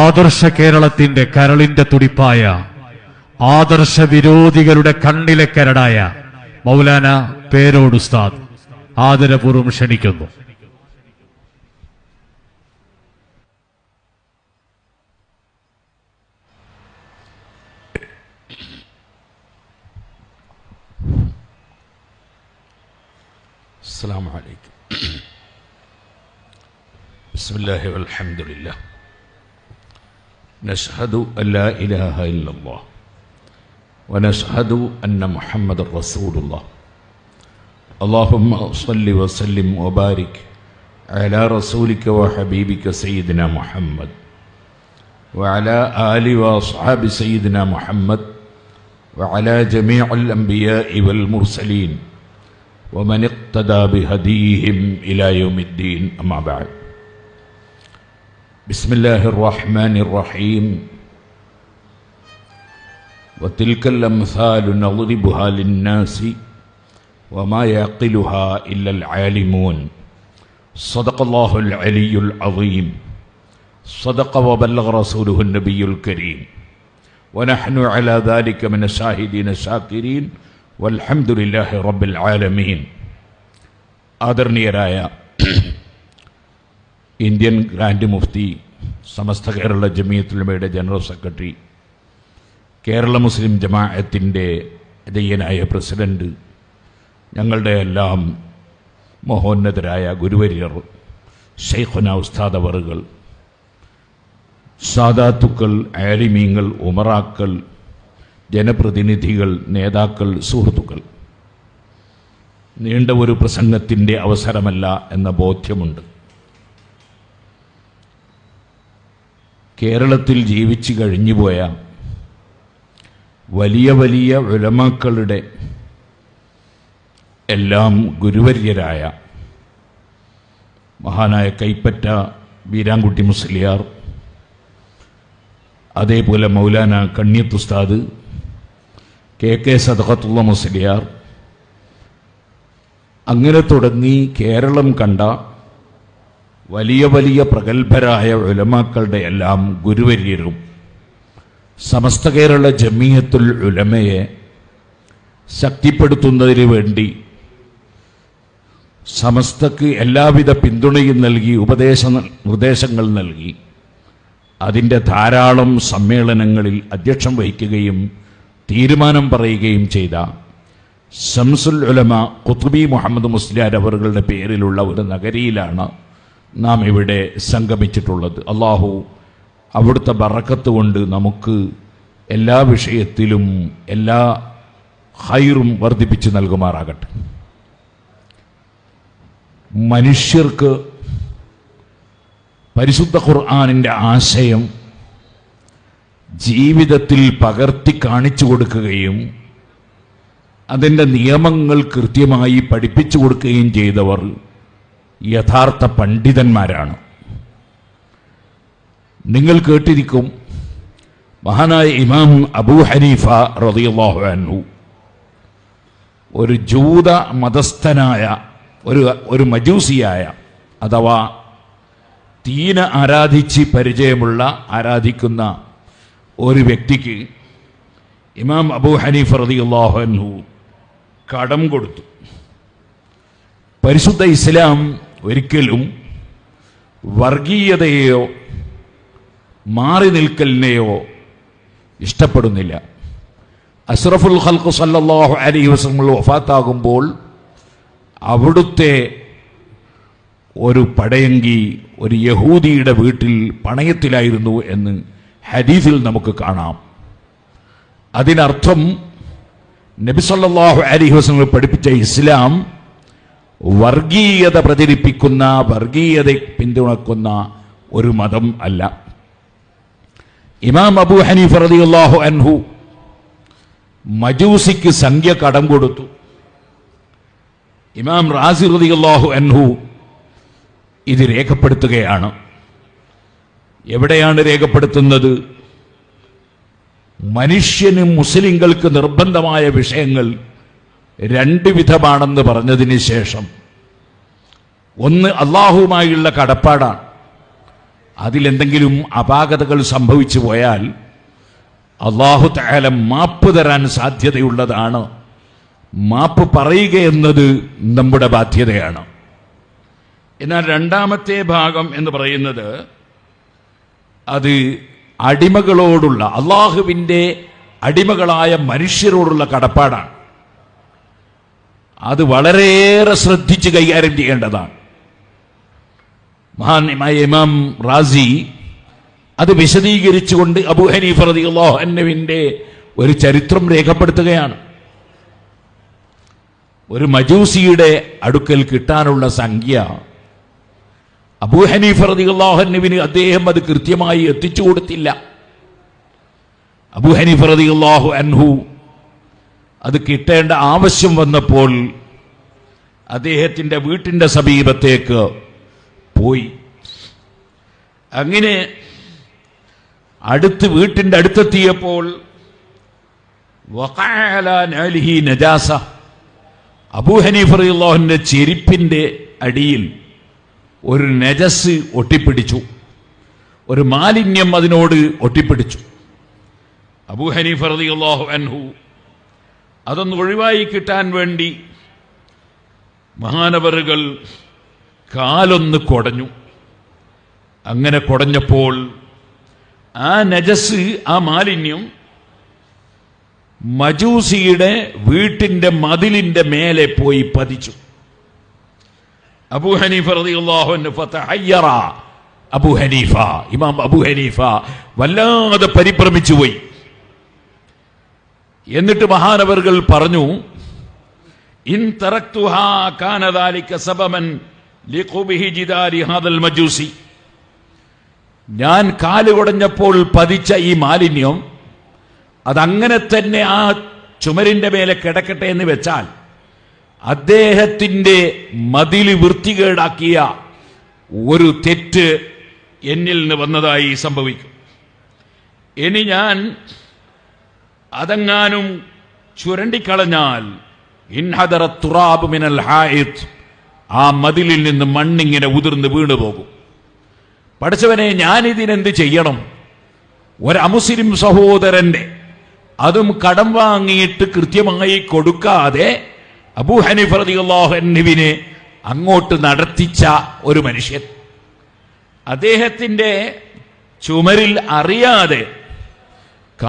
ആദർശ കേരളത്തിന്റെ കരളിന്റെ തുടിപ്പായ ആദർശ വിരോധികളുടെ കണ്ണിലെ കരടായ മൗലാന പേരോട് ഉസ്താദ് ആദരപൂർവ്വം ക്ഷണിക്കുന്നു. അസ്സലാമു അലൈക്കും. ബിസ്മില്ലാഹി വൽഹംദുലില്ലാഹ്. നശ്ഹദു അല്ലാ ഇലാഹ ഇല്ലല്ലാഹ് വനശ്ഹദു അന്ന മുഹമ്മദർ റസൂലുള്ളാഹ്. അല്ലാഹുമ്മ സ്വല്ലി വസല്ലിം വബാരിക് അലാ റസൂലിക വഹബീബിക സയ്യിദിനാ മുഹമ്മദ് വഅലാ ആലി വഅസ്ഹാബി സയ്യിദിനാ മുഹമ്മദ് വഅലാ ജമീഇൽ അംബിയാഇ വൽ മുർസലീൻ ومن اقتدى بهديهم إلى يوم الدين. أما بعد. بسم الله الرحمن الرحيم. وتلك الأمثال نضربها للناس وما يعقلها إلا العالمون. صدق الله العلي العظيم. صدق وبلغ رسوله النبي الكريم. ونحن على ذلك من الشاهدين الشاكرين. വൽഹംദുലില്ലാഹി റബ്ബിൽ ആലമീൻ. ആദരണീയരായ Indian grand Mufti, Samastha Kerala Jamiyyathul ഉലമയുടെ general secretary, Kerala മുസ്ലിം ജമാഅത്തിൻ്റെ അജയ്യനായ പ്രസിഡന്റ്, ഞങ്ങളുടെ എല്ലാം മഹോന്നതരായ ഗുരുവര്യർ ശൈഖുന ഉസ്താദ് അവറുകൾ, സാദാത്തുക്കൾ, ആലിമീങ്ങൾ, ഉമറാക്കൾ, ജനപ്രതിനിധികൾ, നേതാക്കൾ, സുഹൃത്തുക്കൾ, നീണ്ട ഒരു പ്രസംഗത്തിൻ്റെ അവസരമല്ല എന്ന ബോധ്യമുണ്ട്. കേരളത്തിൽ ജീവിച്ചു കഴിഞ്ഞുപോയ വലിയ വലിയ ഉലമാക്കളുടെ എല്ലാം ഗുരുവര്യരായ മഹാനായ കൈപ്പറ്റ വീരാൻകുട്ടി മുസ്ലിയാർ, അതേപോലെ മൗലാന കണ്ണിയത്ത് ഉസ്താദ്, കെ സദഖത്തുള്ള മുസ്ലിയാർ, അങ്ങനെ തുടങ്ങി കേരളം കണ്ട വലിയ വലിയ പ്രഗത്ഭരായ ഉലമാക്കളുടെ എല്ലാം ഗുരുവര്യരും സമസ്ത കേരള ജമിയത്തുൽ ഉലമയെ ശക്തിപ്പെടുത്തുന്നതിന് വേണ്ടി സമസ്തക്ക് എല്ലാവിധ പിന്തുണയും നൽകി, നിർദ്ദേശങ്ങൾ നൽകി, അതിൻ്റെ ധാരാളം സമ്മേളനങ്ങളിൽ അധ്യക്ഷം വഹിക്കുകയും തീരുമാനം പറയുകയും ചെയ്ത ശംസുൽ ഉലമ ഖുത്ബി മുഹമ്മദ് മുസ്ലിയാർ അവറുകളുടെ പേരിലുള്ള ഒരു നഗരിയിലാണ് നാം ഇവിടെ സംഗമിച്ചിട്ടുള്ളത്. അള്ളാഹു അവിടുത്തെ ബറക്കത്ത് കൊണ്ട് നമുക്ക് എല്ലാ വിഷയത്തിലും എല്ലാ ഖൈറും വർദ്ധിപ്പിച്ച് നൽകുമാറാകട്ടെ. മനുഷ്യർക്ക് പരിശുദ്ധ ഖുർആനിൻ്റെ ആശയം ജീവിതത്തിൽ പകർത്തി കാണിച്ചു കൊടുക്കുകയും അതിൻ്റെ നിയമങ്ങൾ കൃത്യമായി പഠിപ്പിച്ചു കൊടുക്കുകയും ചെയ്തവർ യഥാർത്ഥ പണ്ഡിതന്മാരാണ്. നിങ്ങൾ കേട്ടിരിക്കും, മഹാനായ ഇമാം അബൂ ഹനീഫ റളിയല്ലാഹു അൻഹു ഒരു ജൂത മതസ്ഥനായ ഒരു മജൂസിയായ, അഥവാ തീന ആരാധിച്ച് പരിചയമുള്ള, ആരാധിക്കുന്ന ഒരു വ്യക്തിക്ക് ഇമാം അബൂ ഹനീഫ റളിയല്ലാഹു അൻഹു കടം കൊടുത്തു. പരിശുദ്ധ ഇസ്ലാം ഒരിക്കലും വർഗീയതയെയോ മാറി നിൽക്കലിനെയോ ഇഷ്ടപ്പെടുന്നില്ല. അഷ്റഫുൽ ഖൽഖ് സല്ലല്ലാഹു അലൈഹി വസല്ലം വഫാത്താകുമ്പോൾ അവിടുത്തെ ഒരു പടയങ്കി ഒരു യഹൂദിയുടെ വീട്ടിൽ പണയത്തിലായിരുന്നു എന്ന് ഹദീസിൽ നമുക്ക് കാണാം. അതിനർത്ഥം നബി സല്ലല്ലാഹു അലൈഹി വസല്ലം പഠിപ്പിച്ച ഇസ്ലാം വർഗീയത പ്രചരിപ്പിക്കുന്ന, വർഗീയതയെ പിന്തുണക്കുന്ന ഒരു മതം അല്ല. ഇമാം അബൂ ഹനീഫ റളിയല്ലാഹു അൻഹു മജൂസിക്ക് സംഖ്യ കടം കൊടുത്തു. ഇമാം റാസി റളിയല്ലാഹു അൻഹു ഇത് രേഖപ്പെടുത്തുകയാണ്. എവിടെയാണ് രേഖപ്പെടുത്തുന്നത്? മനുഷ്യന് മുസ്ലിങ്ങൾക്ക് നിർബന്ധമായ വിഷയങ്ങൾ രണ്ട് വിധമാണെന്ന് പറഞ്ഞതിന് ശേഷം, ഒന്ന് അള്ളാഹുവുമായുള്ള കടപ്പാടാണ്, അതിലെന്തെങ്കിലും അപാകതകൾ സംഭവിച്ചു പോയാൽ അല്ലാഹു തആല മാപ്പ് തരാൻ സാധ്യതയുള്ളതാണ്. മാപ്പ് പറയുക എന്നത് നമ്മുടെ ബാധ്യതയാണ്. എന്നാൽ രണ്ടാമത്തെ ഭാഗം എന്ന് പറയുന്നത് അത് അടിമകളോടുള്ള, അള്ളാഹുവിൻ്റെ അടിമകളായ മനുഷ്യരോടുള്ള കടപ്പാടാണ്. അത് വളരെയേറെ ശ്രദ്ധിച്ച് കൈകാര്യം ചെയ്യേണ്ടതാണ്. മഹാനായ ഇമാം റാസി അത് വിശദീകരിച്ചുകൊണ്ട് അബൂ ഹനീഫ റളിയല്ലാഹു അൻഹുവിന്റെ ഒരു ചരിത്രം രേഖപ്പെടുത്തുകയാണ്. ഒരു മജൂസിയുടെ അടുക്കൽ കിട്ടാനുള്ള സംഖ്യ അബൂ ഹനീഫ റളിയല്ലാഹു അൻഹുവിന് അദ്ദേഹം അത് കൃത്യമായി എത്തിച്ചു കൊടുത്തില്ല. അബൂ ഹനീഫ റളിയല്ലാഹു അൻഹു അത് കിട്ടേണ്ട ആവശ്യം വന്നപ്പോൾ അദ്ദേഹത്തിന്റെ വീട്ടിന്റെ സമീപത്തേക്ക് പോയി. അങ്ങനെ വീട്ടിന്റെ അടുത്തെത്തിയപ്പോൾ വഖഅ അലാ നാലിഹി നജാസ, അബൂ ഹനീഫ റളിയല്ലാഹുവിന്റെ ചെരുപ്പിന്റെ അടിയിൽ ഒരു നജസ് ഒട്ടിപ്പിടിച്ചു, ഒരു മാലിന്യം അതിനോട് ഒട്ടിപ്പിടിച്ചു. അബൂ ഹനീഫ റളിയല്ലാഹു അൻഹു അതൊന്ന് ഒഴിവായി കിട്ടാൻ വേണ്ടി മഹാനവറുകൾ കാലൊന്ന് കുടഞ്ഞു. അങ്ങനെ കുടഞ്ഞപ്പോൾ ആ നജസ്, ആ മാലിന്യം മജൂസിയുടെ വീട്ടിന്റെ മതിലിന്റെ മേലെ പോയി പതിച്ചു. അബൂ ഹനീഫ റളിയല്ലാഹു അൻഹു ഫതഹയ്യറ, അബൂ ഹനീഫ, ഇമാം അബൂ ഹനീഫ വല്ലാതെ പരിഭ്രമിച്ചു പോയി. എന്നിട്ട് മഹാനവറുകൾ പറഞ്ഞു, ഇൻ തറക്തുഹാ കാന ദാലിക സബബൻ ലിഖുബിഹി ജിദാരി ഹാദൽ മജൂസി. ഞാൻ കാല് കുടഞ്ഞപ്പോൾ പതിച്ച ഈ മാലിന്യം അതങ്ങനെ തന്നെ ആ ചുമരിന്റെ മേലെ കിടക്കട്ടെ എന്ന് വെച്ചാൽ അദ്ദേഹത്തിന്റെ മതില് വൃത്തികേടാക്കിയ ഒരു തെറ്റ് എന്നിൽ നിന്ന് വന്നതായി സംഭവിക്കും. ഇനി ഞാൻ അതെങ്ങാനും ചുരണ്ടിക്കളഞ്ഞാൽ ഇൻഹദറ തുറാബ് മിനൽ ഹായിത്ത്, ആ മതിലിൽ നിന്ന് മണ്ണിങ്ങനെ ഉതിർന്ന് വീണു പോകും. പഠിച്ചവനെ, ഞാനിതിനെന്ത് ചെയ്യണം? ഒരമുസ്ലിം സഹോദരന്റെ, അതും കടം വാങ്ങിയിട്ട് കൃത്യമായി കൊടുക്കാതെ അബൂ ഹനീഫ റളിയല്ലാഹു അൻഹുവിനെ അങ്ങോട്ട് നടത്തിച്ച ഒരു മനുഷ്യൻ, അദ്ദേഹത്തിന്റെ ചുമരിൽ അറിയാതെ